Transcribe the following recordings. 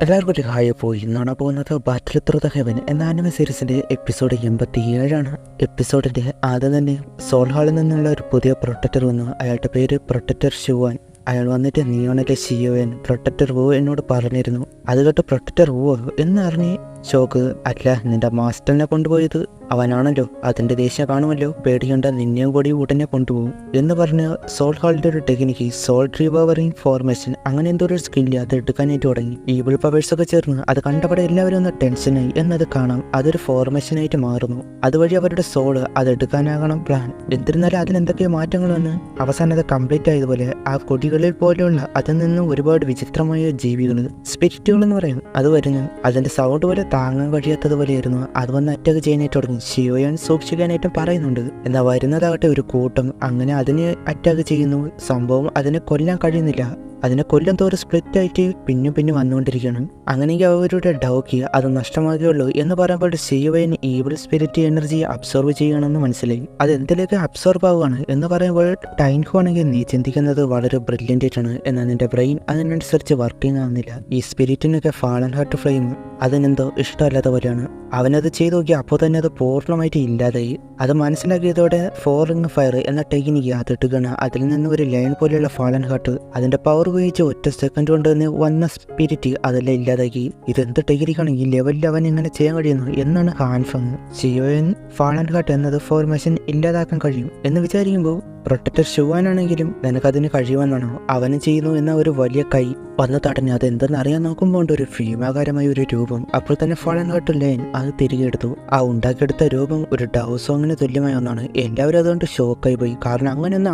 എല്ലാവർക്കും ഒരു ഹായ്. പോയി ഇന്നാണ് പോകുന്നത് ബാറ്റിൽ ത്രൂ ദ ഹെവൻ എന്ന ആനിമ സീരീസിൻ്റെ എപ്പിസോഡ് 87. എപ്പിസോഡിൻ്റെ ആദ്യം തന്നെ സോൾ ഹാളിൽ നിന്നുള്ള ഒരു പുതിയ പ്രൊട്ടക്ടർ വന്നു. അയാളുടെ പേര് പ്രൊട്ടക്ടർ ഷുവാൻ. അയാൾ വന്നിട്ട് നീയോണലെ ഷിയോൻ പ്രൊട്ടക്ടർ വോ എന്നോട് പറഞ്ഞിരുന്നു. അത് കേട്ട് പ്രൊട്ടക്ടർ വോ എന്നറിഞ്ഞ് ഷോക്ക്, അല്ല നിന്റെ മാസ്റ്ററിനെ കൊണ്ടുപോയത് അവനാണല്ലോ, അതിൻ്റെ ദേഷ്യം കാണുമല്ലോ, പേടിക്കേണ്ട, നിന്നെയും കൂടി ഉടനെ കൊണ്ടുപോകും എന്ന് പറഞ്ഞ് സോൾ ഹാളിൻ്റെ ഒരു ടെക്നിക്ക് സോൾ റിവറിംഗ് ഫോർമേഷൻ അങ്ങനെ എന്തോ ഒരു സ്കില്ല് അത് എടുക്കാനായിട്ട് തുടങ്ങി. ഈവിൾ പവേഴ്സൊക്കെ ചേർന്ന് അത് കണ്ടവിടെ എല്ലാവരും ഒന്ന് ടെൻഷനായി എന്നത് കാണാം. അതൊരു ഫോർമേഷനായിട്ട് മാറുന്നു. അതുവഴി അവരുടെ സോള് അത് എടുക്കാനാകണം പ്ലാൻ. എന്നിരുന്നാലും അതിലെന്തൊക്കെയോ മാറ്റങ്ങൾ വന്ന് അവസാനം അത് കംപ്ലീറ്റ് ആയതുപോലെ ആ കൊടികളിൽ പോലെയുള്ള അതിൽ നിന്നും ഒരുപാട് വിചിത്രമായ ജീവികൾ, സ്പിരിറ്റുകൾ എന്ന് പറയും, അത് വരുന്നു. അതിൻ്റെ സൗണ്ട് പോലെ താങ്ങാൻ കഴിയാത്തതുപോലെയായിരുന്നു. അത് വന്ന് അറ്റാക്ക് ചെയ്യാനായിട്ട് തുടങ്ങി. ഷിയോയാൻ സൂക്ഷിക്കാനായിട്ടും പറയുന്നുണ്ട്. എന്നാൽ വരുന്നതാകട്ടെ ഒരു കൂട്ടം. അങ്ങനെ അതിനെ അറ്റാക്ക് ചെയ്യുന്നു. സംഭവം അതിനെ കൊല്ലാൻ കഴിയുന്നില്ല. അതിനെ കൊല്ലം തോറും സ്പ്ലിറ്റ് ആയിട്ട് പിന്നെ വന്നുകൊണ്ടിരിക്കുകയാണ്. അങ്ങനെയെങ്കിൽ അവരുടെ ഡൗക്കി അത് നഷ്ടമാകുകയുള്ളൂ എന്ന് പറയുമ്പോൾ ഷിയോയൻ ഈവിൾ സ്പിരിറ്റ് എനർജി അബ്സോർവ് ചെയ്യണമെന്ന് മനസ്സിലായി. അത് എന്തിലേക്ക് അബ്സോർബ് ആവുകയാണ് എന്ന് പറയുമ്പോൾ ടൈൻഹു ആണെങ്കിൽ നീ ചിന്തിക്കുന്നത് വളരെ ബ്രില്യൻ്റ് ആയിട്ടാണ്, എന്നാൽ നിന്റെ ബ്രെയിൻ അതിനനുസരിച്ച് വർക്കിംഗ് ആവുന്നില്ല. ഈ സ്പിരിറ്റിനൊക്കെ ഫാളൻ ഹാർട്ട് ഫ്ലെയിം അതിനെന്തോ ഇഷ്ടമല്ലാത്ത പോലെയാണ്. അവനത് ചെയ്ത് നോക്കി അപ്പോൾ തന്നെ അത് പൂർണ്ണമായിട്ട് ഇല്ലാതായി. അത് മനസ്സിലാക്കിയതോടെ ഫോറിംഗ് ഫയർ എന്ന ടെക്നിക്ക് അതിട്ടുകയാണ്. അതിൽ നിന്ന് ഒരു ലൈൻ പോലെയുള്ള ഫാളൻ ഹാർട്ട് അതിന്റെ പവർ ഉപയോഗിച്ച് ഒറ്റ സെക്കൻഡ് കൊണ്ട് തന്നെ വന്ന സ്പിരിറ്റ് അതെല്ലാം ഇല്ലാതാക്കി. ഇതെന്ത് ടെക്നിക്കാണ്, ഈ ലെവലിൽ അവൻ ഇങ്ങനെ ചെയ്യാൻ കഴിയുന്നു എന്നാണ് ഹാൻഫങ്. ഷിയോയൻ ഫാളൻ ഹാർട്ട് എന്നത് ഫോർമേഷൻ ഇല്ലാതാക്കാൻ കഴിയും എന്ന് വിചാരിക്കുമ്പോൾ പ്രൊട്ടക്ടർ ഷുവാനാണെങ്കിലും നിനക്കതിന് കഴിയുമെന്നാണോ അവനും ചെയ്യുന്നു എന്ന ഒരു വലിയ കൈ വന്ന് തടഞ്ഞു. അതെന്തെന്ന് അറിയാൻ നോക്കുമ്പോൾ ഒരു ഭീമാകാരമായ ഒരു രൂപം. അപ്പോൾ തന്നെ ഫാളൻ ഹാർട്ട് ലൈൻ അത് തിരികെ എടുത്തു. ആ ഉണ്ടാക്കിയെടുത്ത രൂപം ഒരു ഡവ് സോങ്ങിന് തുല്യമായ ഒന്നാണ്. എല്ലാവരും അതുകൊണ്ട് ഷോക്കായി പോയി. കാരണം അങ്ങനെയൊന്നും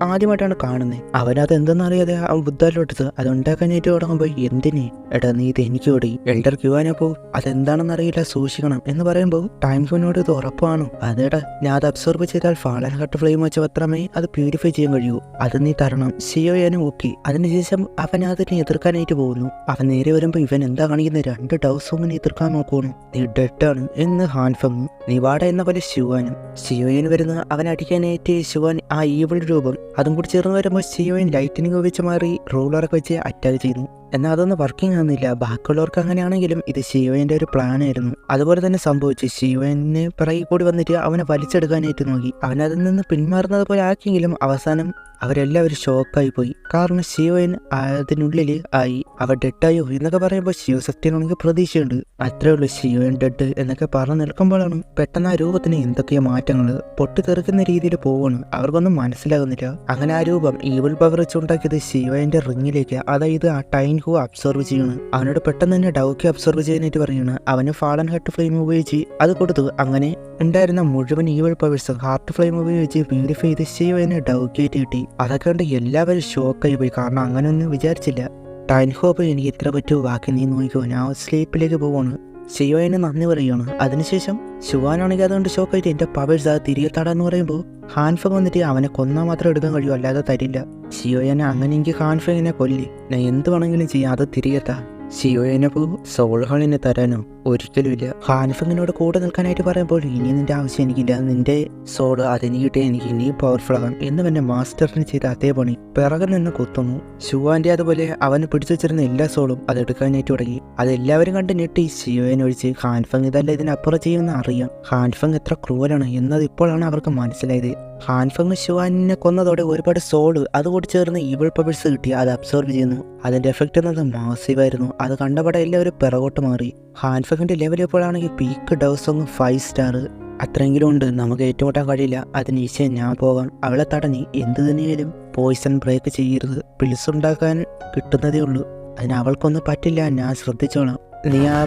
ആദ്യമായിട്ടാണ് കാണുന്നത്. അവനത് എന്തെന്നറിയാതെ അവൻ ബുദ്ധാലോട്ടത് അത് ഉണ്ടാക്കാനായിട്ട് തുടങ്ങുമ്പോൾ എന്തിന് എടാ നീ ഇത് എനിക്ക് ഓടി എൽഡർ ക്യൂവാനപ്പോ അതെന്താണെന്ന് അറിയില്ല, സൂക്ഷിക്കണം എന്ന് പറയുമ്പോൾ ടൈംഫിനോട് ഇത് ഉറപ്പാണോ? അതേടാ ഞാൻ അത് അബ്സോർബ് ചെയ്താൽ ഫാളൻ ഹാർട്ട് ഫ്ലെയിം വെച്ച് മാത്രമേ അത് പ്യൂരിഫൈ ചെയ്യാൻ കഴിയൂ. അത് നീ തരണം. ഷിയോയാനും ഓക്കെ. അതിനുശേഷം അവൻ അതിനെ എതിർക്കാനായിട്ട് പോകുന്നു. അവൻ നേരെ വരുമ്പോൾ ഇവൻ എന്താ കാണിക്കുന്നത്? 2 ഡവ് സോങ്ങിനെ എതിർക്കാൻ നോക്കുന്നു. നീ ഡെഡാണ് എന്ന് ഹാൻഫങ്. നീ വാട എന്ന പോലെ ഷിയോനും. ഷിയോയന് വരുന്ന അവൻ അടിക്കാനായിട്ട് ഷിവാൻ ആ ഈവിൾ രൂപം അതും കൂടി ചേർന്ന് വരുമ്പോൾ ഷിയോയൻ ലൈറ്റനിങ് വെച്ച് മാറി റൂളറൊക്കെ വെച്ച് അറ്റാക്ക് ചെയ്യുന്നു. എന്നാൽ അതൊന്നും വർക്കിംഗ് ആകുന്നില്ല. ബാക്കിയുള്ളവർക്ക് അങ്ങനെയാണെങ്കിലും ഇത് ഷിയോയൻ്റെ ഒരു പ്ലാൻ ആയിരുന്നു. അതുപോലെ തന്നെ സംഭവിച്ചു. ഷിയോയനെ പിറകെ കൂടി വന്നിട്ട് അവനെ വലിച്ചെടുക്കാനായിട്ട് നോക്കി. അവൻ അതിൽ നിന്ന് പിന്മാറുന്നത് പോലെ ആക്കിയെങ്കിലും അവസാനം അവരെല്ലാവരും ഷോക്കായി പോയി. കാരണം ഷിയോയൻ അതിനുള്ളിൽ ആയി. അവ ഡെഡായോ എന്നൊക്കെ പറയുമ്പോൾ ഷിയോ സത്യമാണെങ്കിൽ പ്രതീക്ഷയുണ്ട്. അത്രേ ഉള്ളൂ, ഷിയോയൻ ഡെഡ് എന്നൊക്കെ പറഞ്ഞു നിൽക്കുമ്പോഴാണ് പെട്ടെന്ന് ആ രൂപത്തിന് എന്തൊക്കെയോ മാറ്റങ്ങൾ പൊട്ടിത്തെറിക്കുന്ന രീതിയിൽ പോവാണ്. അവർക്കൊന്നും മനസ്സിലാകുന്നില്ല. അങ്ങനെ ആ രൂപം ഈവിൾ പവർ വെച്ചുണ്ടാക്കിയത് ഷിയോയന്റെ റിങ്ങിലേക്ക്, അതായത് ആ ടൈൻഹു അബ്സോർവ് ചെയ്യണം. അവനോട് പെട്ടെന്ന് തന്നെ ഡൗക്കി അബ്സോർവ് ചെയ്യാനായിട്ട് പറയുകയാണ്. അവന് ഫാളൻ ഹാർട്ട് ഫ്ലെയിം ഉപയോഗിച്ച് അത് കൊടുത്തു. അങ്ങനെ ഉണ്ടായിരുന്ന മുഴുവൻ ഈവിൾ പവേഴ്സ് ഹാർട്ട് ഫ്ലെയിം ഉപയോഗിച്ച് പ്യൂരിഫൈ ചെയ്ത് ഷിയോയനെ ഡൗക്കിയായിട്ട് കിട്ടി. അതൊക്കെ കണ്ട് എല്ലാവരും ഷോക്കായി പോയി. കാരണം അങ്ങനെയൊന്നും വിചാരിച്ചില്ല. ടൈൻഹോപ്പ് എനിക്ക് ഇത്ര പറ്റുമോ, ബാക്കി നീ നോക്കിക്കോ, ഞാൻ സ്ലീപ്പിലേക്ക് പോവാണ്. ഷിയോയന് നന്ദി പറയുകയാണ്. അതിനുശേഷം ഷുവാനാണെങ്കിൽ അതുകൊണ്ട് ഷോക്കായിട്ട് എന്റെ പവേഴ്സ് അത് തിരികെ തടാന്ന് പറയുമ്പോൾ ഹാൻഫങ് വന്നിട്ട് അവനെ കൊന്നാൽ മാത്രം എടുക്കാൻ കഴിയും, അല്ലാതെ തരില്ല. ഷിയോയനെ അങ്ങനെയെങ്കിൽ ഹാൻഫങ്ങിനെ കൊല്ലി, ഞാൻ എന്ത് വേണമെങ്കിലും ചെയ്യാം, അത് തിരികെ താ. ഷിയോയനെ പോ സോൾ ഹാളിനെ തരാനോ ഒരിക്കലുമില്ല. ഹാൻഫങ്ങിനോട് കൂടെ നിൽക്കാനായിട്ട് പറയുമ്പോൾ ഇനി നിന്റെ ആവശ്യം എനിക്കില്ല, നിന്റെ സോൾ അതിന് കിട്ടിയ എനിക്ക് ഇനി പവർഫുൾ ആകാം എന്ന് എന്റെ മാസ്റ്ററിന് ചെയ്ത അതേ പണി പിറകെ നിന്ന് കുത്തുന്നു. ഷുവാന്റെ അതുപോലെ അവന് പിടിച്ചു വെച്ചിരുന്ന എല്ലാ സോളും അത് എടുക്കാനായിട്ട് തുടങ്ങി. അതെല്ലാവരും കണ്ട് ഞെട്ടി. ഷിയോയനെ ഒഴിച്ച് ഹാൻഫങ് ഇതല്ല ഇതിനപ്പുറം ചെയ്യുമെന്ന് അറിയാം. ഹാൻഫങ് എത്ര ക്രൂവലാണ് എന്നത് ഇപ്പോഴാണ് അവർക്ക് മനസ്സിലായത്. ഹാൻഫങ് ഷുവാനെ കൊന്നതോടെ ഒരുപാട് സോള് അതുകൂടി ചേർന്ന് ഈവിൾ പവേഴ്സ് കിട്ടി. അത് അബ്സോർബ് ചെയ്യുന്നു. അതിന്റെ എഫക്റ്റ് എന്നത് മാസീവായിരുന്നു. അത് കണ്ടപാടെ എല്ലാവരും പിറകോട്ട് മാറി. ഹാൻഫങ്ങിന്റെ ലെവൽ ഇപ്പോഴാണെങ്കിൽ പീക്ക് ഡവ് സോങ് 5 സ്റ്റാർ അത്രയെങ്കിലും ഉണ്ട്. നമുക്ക് ഏറ്റുമുട്ടാൻ കഴിയില്ല. അതിനീശേ ഞാൻ പോകാം. അവളെ തടഞ്ഞി എന്ത് തന്നെയാലും പോയിസൺ ബ്രേക്ക് ചെയ്യരുത്. പിൽസ് ഉണ്ടാക്കാൻ കിട്ടുന്നതേ ഉള്ളൂ. അതിന് അവൾക്കൊന്നും പറ്റില്ല, ഞാൻ ശ്രദ്ധിച്ചോളാം. നീ ആ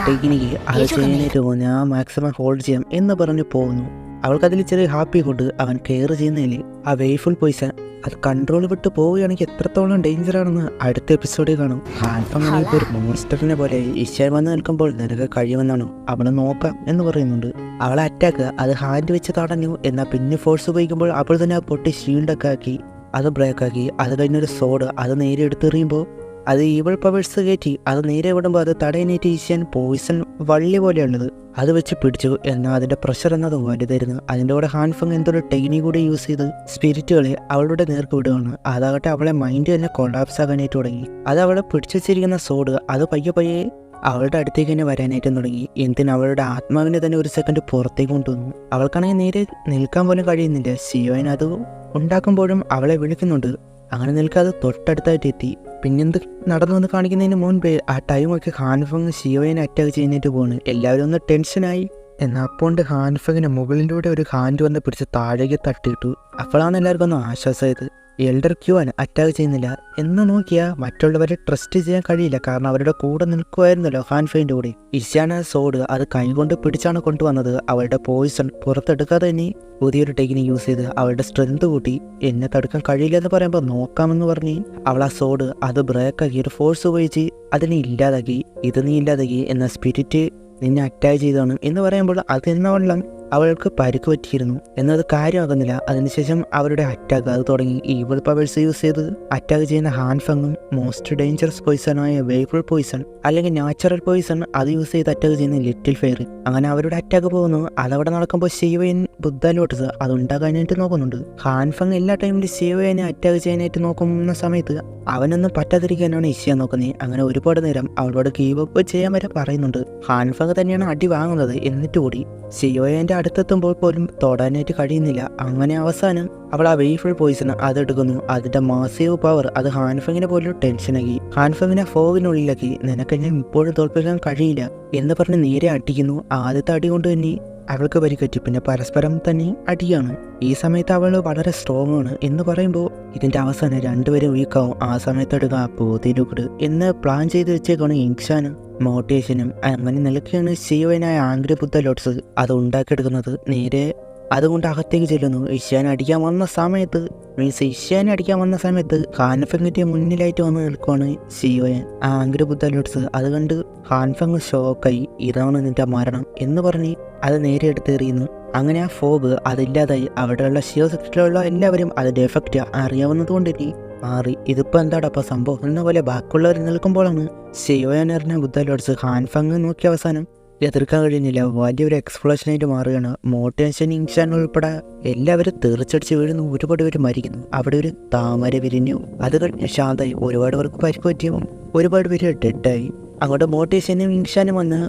ടെക്നിക്ക് അത് ചെയ്യാനായിട്ട് പോകും, ഞാൻ മാക്സിമം ഹോൾഡ് ചെയ്യാം എന്ന് പറഞ്ഞു പോകുന്നു. അവൾക്കതിൽ ചെറിയ ഹാപ്പി കൊണ്ട് അവൻ കെയർ ചെയ്യുന്നതിൽ ആ വെയ്ഫുൾ പോയിസൺ അത് കൺട്രോൾ വിട്ട് പോവുകയാണെങ്കിൽ എത്രത്തോളം ഡേഞ്ചർ ആണെന്ന് അടുത്ത എപ്പിസോഡിൽ കാണും. ഹാൻഫങ് ഇപ്പോൾ ഒരു മോൺസ്റ്ററിനെ പോലെ ഈശ്വരൻ വന്ന് നിൽക്കുമ്പോൾ നിനക്ക് കഴിയുമെന്നാണോ അവളെ നോക്കാം എന്ന് പറയുന്നുണ്ട്. അവളെ അറ്റാക്ക് അത് ഹാൻഡ് വെച്ച് തടഞ്ഞു. എന്നാൽ പിന്നെ ഫോഴ്സ് ഉപയോഗിക്കുമ്പോൾ അപ്പോൾ തന്നെ ആ പൊട്ടി ഷീൽഡൊക്കെ ആക്കി അത് ബ്രേക്കാക്കി. അത് കഴിഞ്ഞൊരു സോഡ് അത് നേരെ എടുത്തെറിയുമ്പോൾ അത് ഈവൾ പവേഴ്സ് കയറ്റി അത് നേരെ വിടുമ്പോൾ അത് തടയാനായിട്ട് ഈശ്വൻ പോയിസൺ വള്ളി പോലെയുള്ളത് അത് വെച്ച് പിടിച്ചു. എന്നാൽ അതിൻ്റെ പ്രഷർ എന്നത് വലുതായിരുന്നു. അതിൻ്റെ കൂടെ ഹാൻഫങ് എന്തൊരു ടെക്നിക് കൂടി യൂസ് ചെയ്ത് സ്പിരിറ്റുകളെ അവളുടെ നേർക്ക് വിടുകയാണ്. അതാകട്ടെ അവളെ മൈൻഡ് തന്നെ കൊളാപ്സ് ആകാനായിട്ട് തുടങ്ങി. അത് അവളെ പിടിച്ചു വെച്ചിരിക്കുന്ന സോഡ് അത് പയ്യെ പയ്യെ അവളുടെ അടുത്തേക്ക് തന്നെ വരാനായിട്ടും തുടങ്ങി. എന്തിന് അവളുടെ ആത്മാവിനെ തന്നെ ഒരു സെക്കൻഡ് പുറത്തേക്ക് കൊണ്ടുവന്നു. അവൾക്കാണെങ്കിൽ നേരെ നിൽക്കാൻ പോലും കഴിയുന്നില്ല. ഷിയോൻ അത് ഉണ്ടാക്കുമ്പോഴും അവളെ വിളിക്കുന്നുണ്ട്. അങ്ങനെ നിൽക്കാതെ തൊട്ടടുത്തായിട്ട് എത്തി. പിന്നെന്ത് നടന്നു വന്ന് കാണിക്കുന്നതിന് മുൻപേ ആ ടൈമൊക്കെ ഹാൻഫങ് ഷിയോയെ അറ്റാക്ക് ചെയ്യാനായിട്ട് പോവാണ്. എല്ലാവരും ഒന്ന് ടെൻഷനായി. എന്നാൽ അപ്പോൾ ഹാൻഫങ്ങിന് മുകളിലൂടെ ഒരു ഹാൻഡ് വന്ന് പിടിച്ച് താഴേക്ക് തട്ടിയിട്ടു. അപ്പോഴാണ് എല്ലാവർക്കും ഒന്ന് ആശ്വാസമായത്. എൽഡർ ക്യൂവാൻ അറ്റാക്ക് ചെയ്യുന്നില്ല എന്ന് നോക്കിയാൽ മറ്റുള്ളവരെ ട്രസ്റ്റ് ചെയ്യാൻ കഴിയില്ല. കാരണം അവരുടെ കൂടെ നിൽക്കുമായിരുന്നല്ലോ ഹാൻഫങ്ങിൻ്റെ കൂടെ. ഇഷാന സോഡ് അത് കൈകൊണ്ട് പിടിച്ചാണ് കൊണ്ടുവന്നത്. അവളുടെ പോയിസൺ പുറത്തെടുക്കാതെ തന്നെ പുതിയൊരു ടെക്നിക് യൂസ് ചെയ്ത് അവളുടെ സ്ട്രെങ്ത് കൂട്ടി. എന്നെ തടുക്കാൻ കഴിയില്ല എന്ന് പറയുമ്പോൾ നോക്കാമെന്ന് പറഞ്ഞ് അവൾ ആ സോഡ് അത് ബ്രേക്കാക്കി ഒരു ഫോഴ്സ് ഉപയോഗിച്ച് അതിനെ ഇല്ലാതാക്കി. ഇത് നീ ഇല്ലാതാക്കി എന്ന സ്പിരിറ്റ് നിന്നെ അറ്റാക്ക് ചെയ്തതാണ് എന്ന് പറയുമ്പോൾ അതെന്നവണ്ണം അവൾക്ക് പരിക്ക് പറ്റിയിരുന്നു എന്നത് കാര്യമാകുന്നില്ല. അതിനുശേഷം അവരുടെ അറ്റാക്ക് അത് തുടങ്ങി. ഈവൾ പവേഴ്സ് യൂസ് ചെയ്ത് അറ്റാക്ക് ചെയ്യുന്ന ഹാൻഫങ്ങും മോസ്റ്റ് ഡേഞ്ചറസ് പോയിസണായ വേഫിൾ പോയിസൺ അല്ലെങ്കിൽ നാച്ചുറൽ പോയിസൺ അത് യൂസ് ചെയ്ത് അറ്റാക്ക് ചെയ്യുന്ന ലിറ്റിൽ ഫെയർ. അങ്ങനെ അവരുടെ അറ്റാക്ക് പോകുന്നു. അതവിടെ നടക്കുമ്പോൾ ഷിവയൻ ബുദ്ധ ലോട്ടസ് അത് ഉണ്ടാക്കാനായിട്ട് നോക്കുന്നുണ്ട്. ഹാൻഫങ് എല്ലാ ടൈമിലും ഷിവയനെ അറ്റാക്ക് ചെയ്യാനായിട്ട് നോക്കുന്ന സമയത്ത് അവനൊന്നും പറ്റാതിരിക്കാനാണ് ഇഷ്യ നോക്കുന്നത്. അങ്ങനെ ഒരുപാട് നേരം അവളോട് ഗീവ് അപ്പ് ചെയ്യാൻ വരെ പറയുന്നുണ്ട്. ഹാൻഫങ് തന്നെയാണ് അടി വാങ്ങുന്നത്. എന്നിട്ട് കൂടി ഷിയോയൻ്റെ അടുത്തെത്തുമ്പോൾ പോലും തൊടാനായിട്ട് കഴിയുന്നില്ല. അങ്ങനെ അവസാനം അവൾ ആ വേഫിൾ പോയിസൺ അതെടുക്കുന്നു. അതിന്റെ മാസീവ് പവർ അത് ഹാൻഫങ്ങിനെ പോലും ടെൻഷനാക്കി. ഹാൻഫങ്ങിനെ ഫോഗിനുള്ളിലാക്കി. നിനക്കെന്നെ ഇപ്പോഴും തോൽപ്പിക്കാൻ കഴിയില്ല എന്ന് പറഞ്ഞ് നേരെ അടിക്കുന്നു. ആദ്യത്തെ അടി കൊണ്ട് തന്നെ അവൾക്ക് പരിക്കറ്റി. പിന്നെ പരസ്പരം തന്നെ അടിയാണ്. ഈ സമയത്ത് അവൾ വളരെ സ്ട്രോങ് ആണ് എന്ന് പറയുമ്പോൾ ഇതിന്റെ അവസാനം രണ്ടുപേരും വീക്കാവും. ആ സമയത്ത് എടുക്കുക പോതിലുകൂട് എന്ന് പ്ലാൻ ചെയ്ത് വെച്ചേക്കാണ് ഇൻഷാനും മോട്ടിവേഷനും. അങ്ങനെ നിലയ്ക്കാണ് ഷിയോനായ ആംഗ്രി ബുദ്ധ ലോട്ട്സ് അത് ഉണ്ടാക്കിയെടുക്കുന്നത്. നേരെ അതുകൊണ്ട് അകത്തേക്ക് ചെല്ലുന്നു. ഇഷ്യാനെ അടിക്കാൻ വന്ന സമയത്ത് ഹാൻഫങ്ങിന്റെ മുന്നിലായിട്ട് വന്ന് നിൽക്കുവാണ് ഷിയോയൻ. ആ ആംഗ്രി ബുദ്ധ ലോട്ട്സ് അത് കണ്ട് ഹാൻഫങ് ഷോക്കായി. ഇതാണ് നിന്റെ മരണം എന്ന് പറഞ്ഞ് അത് നേരെ എടുത്തെറിയുന്നു. അങ്ങനെ ആ ഫോഗ് അതില്ലാതായി. അവിടെയുള്ള ഷിയോ സെക്ടറിലുള്ള എല്ലാവരും അതിന്റെ എഫക്റ്റ് അറിയാവുന്നത് കൊണ്ടിട്ട് മാറി. ഇതിപ്പോൾ എന്താടപ്പം സംഭവം എന്ന പോലെ ബാക്കിയുള്ളവർ നിൽക്കുമ്പോഴാണ് ഷിയോയൻ എറിഞ്ഞ ബുദ്ധ ലോട്ട്സ് ഹാൻഫങ് നോക്കിയ അവസാനം എതിർക്കാൻ കഴിഞ്ഞില്ല. വലിയൊരു എക്സ്പ്ലോഷനായിട്ട് മാറുകയാണ്. മോട്ടേഷൻ ഇൻഷാൻ ഉൾപ്പെടെ എല്ലാവരും തെറിച്ചടിച്ച് വീഴുന്നു. ഒരുപാട് പേര് മരിക്കുന്നു. അവിടെ ഒരു താമര വിരിഞ്ഞു. അത് കഴിഞ്ഞ് ശാന്തമായി. ഒരുപാട് പേർക്ക് പരിക്ക് പറ്റിയും ഒരുപാട് പേര് ഡെഡായി. അങ്ങോട്ട് മോട്ടേഷനും ഇൻഷാനും വന്ന്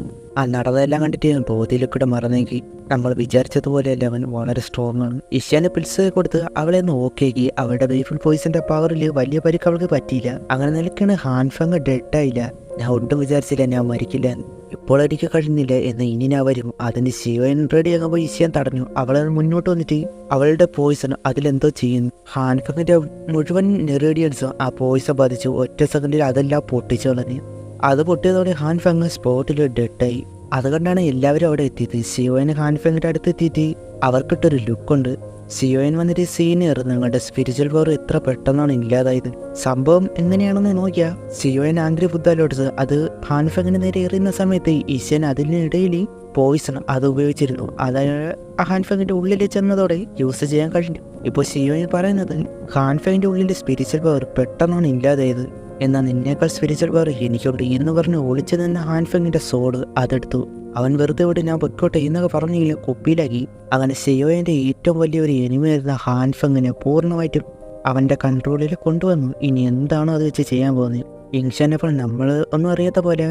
നടന്നതെല്ലാം കണ്ടിട്ട് ബോധിയിലൂടെ മറന്നേക്കി. നമ്മൾ വിചാരിച്ചതുപോലെയല്ല അവൻ വളരെ സ്ട്രോങ് ആണ്. ഇഷ്യാന് പിൽസ് കൊടുത്ത് അവളെ ഒന്ന് ഓക്കേക്കി. അവളുടെ വേഫിൾ പോയിസന്റെ പവറിൽ വലിയ പരിക്ക് അവൾക്ക് പറ്റിയില്ല. അങ്ങനെ നിലയ്ക്കാണ് ഹാൻഫങ് ഡെഡായില്ല. ഞാൻ ഒട്ടും വിചാരിച്ചില്ല ഞാൻ മരിക്കില്ല. ഇപ്പോൾ എനിക്ക് കഴിയുന്നില്ല എന്ന് ഇനി ഞാൻ വരും. അതിന് ശിവൻ റെഡിയാകുമ്പോൾ ഇഷ്യാൻ തടഞ്ഞു. അവളെ മുന്നോട്ട് വന്നിട്ട് അവളുടെ പോയിസൺ അതിലെന്തോ ചെയ്യുന്നു. ഹാൻഫങ്ങിന്റെ മുഴുവൻ നെറേഡിയൻസും ആ പോയിസൺ ബാധിച്ചു. ഒറ്റ സെക്കൻഡിൽ അതെല്ലാം പൊട്ടിച്ചു കളഞ്ഞു. അത് പൊട്ടിയതോടെ ഹാൻഫങ് സ്പോട്ടിൽ ഡെഡായി. അതുകൊണ്ടാണ് എല്ലാവരും അവിടെ എത്തിയത്. ഷിയോയൻ ഹാൻഫങ്ങിന്റെ അടുത്ത് എത്തിയിട്ട് അവർക്കിട്ടൊരു ലുക്കുണ്ട്. ഷിയോയൻ വന്നിട്ട് സീനിയർ നിങ്ങളുടെ സ്പിരിച്വൽ പവർ എത്ര പെട്ടെന്നാണ് ഇല്ലാതായത്. സംഭവം എങ്ങനെയാണെന്ന് നോക്കിയാൽ ഷിയോയൻ ആംഗ്രി ബുദ്ധ ലോട്ട്സ് അത് ഹാൻഫങ്ങിന് നേരെ എറിയുന്ന സമയത്ത് ഈശ്വൻ അതിനിടയിൽ പോയിസൺ അത് ഉപയോഗിച്ചിരുന്നു. അതായത് ഹാൻഫങ്ങിന്റെ ഉള്ളിൽ ചെന്നതോടെ യൂസ് ചെയ്യാൻ കഴിഞ്ഞു. ഇപ്പോൾ ഷിയോയൻ പറയുന്നത് ഹാൻഫങ്ങിന്റെ ഉള്ളിൽ സ്പിരിച്വൽ പവർ പെട്ടെന്നാണ് ഇല്ലാതായത്. എന്നാൽ നിന്നേക്കാൾ സ്പിരിച്വൽ പവർ എനിക്കുണ്ട് എന്ന് പറഞ്ഞ് ഒളിച്ചു നിന്ന ഹാൻഫങ്ങിന്റെ സോഡ് അതെടുത്തു. അവൻ വെറുതെ വിട്ട് ഞാൻ പൊക്കോട്ടെ എന്നൊക്കെ പറഞ്ഞെങ്കിലും കുപ്പിയിലാക്കി. അങ്ങനെ ഷിയോയൻ്റെ ഏറ്റവും വലിയൊരു എനിമയായിരുന്ന ഹാൻഫങ്ങിനെ പൂർണ്ണമായിട്ടും അവൻ്റെ കൺട്രോളിൽ കൊണ്ടുവന്നു. ഇനി എന്താണോ അത് വെച്ച് ചെയ്യാൻ പോകുന്നത്. ഇൻഷാനപ്പോൾ നമ്മൾ ഒന്നും അറിയാത്ത പോലെ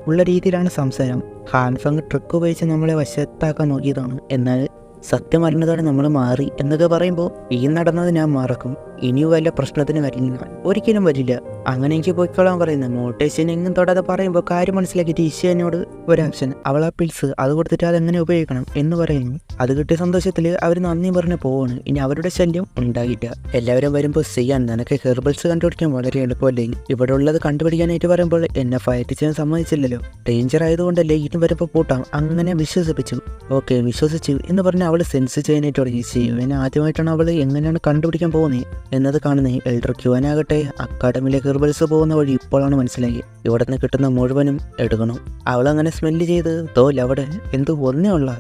ഉള്ള രീതിയിലാണ് സംസാരം. ഹാൻഫങ് ട്രിക്ക് ഉപയോഗിച്ച് നമ്മളെ വശത്താക്കാൻ നോക്കിയതാണ്. എന്നാൽ സത്യം അറിഞ്ഞതോടെ നമ്മൾ മാറി എന്നൊക്കെ പറയുമ്പോൾ ഈ നടന്നത് ഞാൻ മറക്കും. ഇനി വല്ല പ്രശ്നത്തിന് വരില്ല, ഒരിക്കലും വരില്ല. അങ്ങനെ എനിക്ക് പോയിക്കോളാൻ പറയുന്നത്. മോട്ടേഷൻ എങ്ങും തൊടാതെ പറയുമ്പോൾ കാര്യം മനസ്സിലാക്കിയിട്ട് ഈശ്വരനോട് ഒരു ആപ്ഷൻ അവൾ ആ പിൽസ് അത് കൊടുത്തിട്ട് അതെങ്ങനെ ഉപയോഗിക്കണം എന്ന് പറയുന്നു. അത് കിട്ടിയ സന്തോഷത്തിൽ അവർ നന്ദി പറഞ്ഞ് പോവാണ്. ഇനി അവരുടെ ശല്യം ഉണ്ടാകില്ല. എല്ലാവരും വരുമ്പോൾ ചെയ്യാൻ നിനക്ക് ഹെർബൽസ് കണ്ടുപിടിക്കാൻ വളരെ എളുപ്പമല്ലേ. ഇവിടെ ഉള്ളത് കണ്ടുപിടിക്കാനായിട്ട് പറയുമ്പോൾ എന്നെ ഫൈറ്റ് ചെയ്യാൻ സമ്മതിച്ചില്ലല്ലോ. ഡേഞ്ചർ ആയതുകൊണ്ടല്ലേ ഇനി വരുമ്പോൾ പൂട്ടാം. അങ്ങനെ വിശ്വസിപ്പിച്ചു. ഓക്കെ വിശ്വസിച്ചു എന്ന് പറഞ്ഞ് അവൾ സെൻസ് ചെയ്യാനായിട്ട് തുടങ്ങി. ശിവൻ ആദ്യമായിട്ടാണ് അവൾ എങ്ങനെയാണ് കണ്ടുപിടിക്കാൻ പോകുന്നത് എന്നത് കാണുന്നത്. എൽഡർ ക്യൂവനാകട്ടെ അക്കാഡമിയിലേക്ക് ഹെർബൽസ് പോകുന്ന വഴി ഇപ്പോഴാണ് മനസ്സിലാക്കി. ഇവിടെ നിന്ന് കിട്ടുന്ന മുഴുവനും എടുക്കണം. അവളങ്ങനെ സ്മെല്ല് ചെയ്ത് തോൽ അവിടെ എന്ത് ഒന്നേ ഉള്ള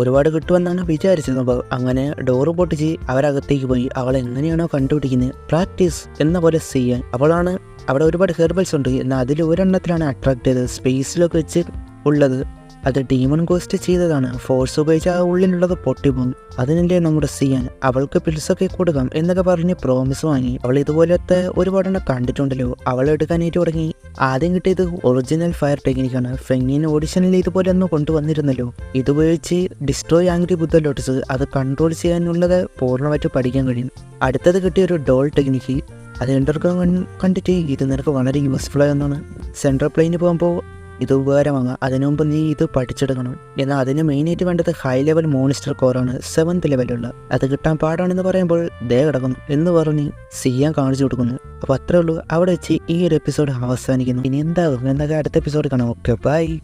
ഒരുപാട് കിട്ടുമെന്നാണ് വിചാരിച്ചത്. അങ്ങനെ ഡോറ് പൊട്ടിച്ച് അവരകത്തേക്ക് പോയി. അവൾ എങ്ങനെയാണോ കണ്ടുപിടിക്കുന്നത് പ്രാക്ടീസ് എന്ന പോലെ ചെയ്യാൻ അവളാണ് അവിടെ ഒരുപാട് ഹെർബൽസ് ഉണ്ട്. എന്നാൽ അതിൽ ഒരെണ്ണത്തിലാണ് അട്രാക്ട് ചെയ്തത്, സ്പേസിലൊക്കെ വെച്ച് ഉള്ളത്. അത് ഡീമൺ ഗോസ്റ്റ് ചെയ്തതാണ്. ഫോഴ്സ് ഉപയോഗിച്ച് ആ ഉള്ളിലുള്ളത് പൊട്ടിപ്പോകും. അതിനല്ലേ നമ്മുടെ സിയാൻ അവൾക്ക് പിൽസൊക്കെ കൊടുക്കാം എന്നൊക്കെ പറഞ്ഞ് പ്രോമിസ് വാങ്ങി. അവൾ ഇതുപോലത്തെ ഒരുപാടെണ്ണം കണ്ടിട്ടുണ്ടല്ലോ. അവൾ എടുക്കാനായിട്ട് തുടങ്ങി. ആദ്യം കിട്ടിയത് ഒറിജിനൽ ഫയർ ടെക്നിക്കാണ്. ഫെങ്ങിൻ ഓഡിഷനിൽ ഇതുപോലെ ഒന്ന് കൊണ്ടുവന്നിരുന്നല്ലോ. ഇതുപയോഗിച്ച് ഡിസ്ട്രോയ് ആംഗ്രി ബുദ്ധ ലോട്ടസ് അത് കൺട്രോൾ ചെയ്യാനുള്ളത് പൂർണ്ണമായിട്ട് പഠിക്കാൻ കഴിയും. അടുത്തത് കിട്ടിയ ഒരു ഡോൾ ടെക്നിക്ക്. അത് എൻ്റർക്കാൻ കണ്ടിട്ട് ഇത് നിനക്ക് വളരെ യൂസ്ഫുൾ ആയെന്നാണ്. സെൻട്രൽ പ്ലെയിന് പോകുമ്പോൾ ഇത് ഉപകാരമാകാം. അതിനു മുമ്പ് നീ ഇത് പഠിച്ചെടുക്കണം. എന്നാൽ അതിന് മെയിനായിട്ട് വേണ്ടത് ഹൈ ലെവൽ മോൺസ്റ്റർ കോറാണ്, 7th ലെവലുള്ള. അത് കിട്ടാൻ പാടാണെന്ന് പറയുമ്പോൾ ദേ കിടക്കുന്നു എന്ന് പറഞ്ഞ് സിയാൻ കാണിച്ചു കൊടുക്കുന്നു. അപ്പോൾ അത്രേ ഉള്ളൂ. അവിടെ വെച്ച് ഈ ഒരു എപ്പിസോഡ് അവസാനിക്കുന്നു. ഇനി എന്താകും എന്നൊക്കെ അടുത്ത എപ്പിസോഡ് കാണാം. Okay, by.